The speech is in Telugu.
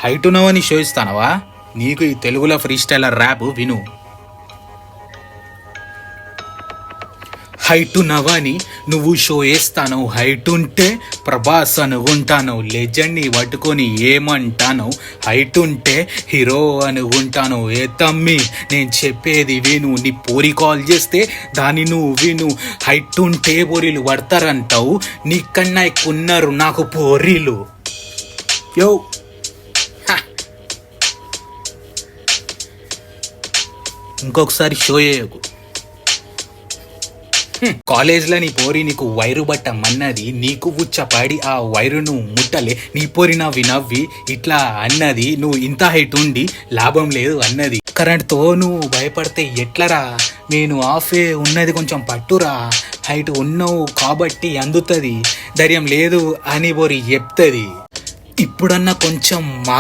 హైట్ ఉన్నవని షో ఇస్తానవా? నీకు ఈ తెలుగులో ఫ్రీ స్టైలర్ ర్యాప్ విను. హైట్ ఉన్నవని నువ్వు షో వేస్తాను, హైట్ ఉంటే ప్రభాస్ అనుకుంటాను, లెజెండ్ని పట్టుకొని ఏమంటాను, హైట్ ఉంటే హీరో అనుకుంటాను. ఏ తమ్మి నేను చెప్పేది విను, నీ పోరి కాల్ చేస్తే దాన్ని నువ్వు విను. హైట్ ఉంటే పోరీలు పడతారంటావు, నీకన్నా ఎక్కున్నారు నాకు పోరీలు. యో ఇంకొకసారి షో చేయకు. కాలేజ్లో నీ పోరి నీకు వైరు బట్టమన్నది, నీకు ఉచ్చపాడి ఆ వైరును ముట్టలే, నీ పోరి నవ్వి నవ్వి ఇట్లా అన్నది, నువ్వు ఇంత హైట్ ఉండి లాభం లేదు అన్నది. కరెంట్తో నువ్వు భయపడితే ఎట్లరా, నేను ఆఫే ఉన్నది కొంచెం పట్టురా, హైట్ ఉన్నావు కాబట్టి అందుతుంది, ధైర్యం లేదు అని పోరి చెప్తుంది. ఇప్పుడన్నా కొంచెం మారు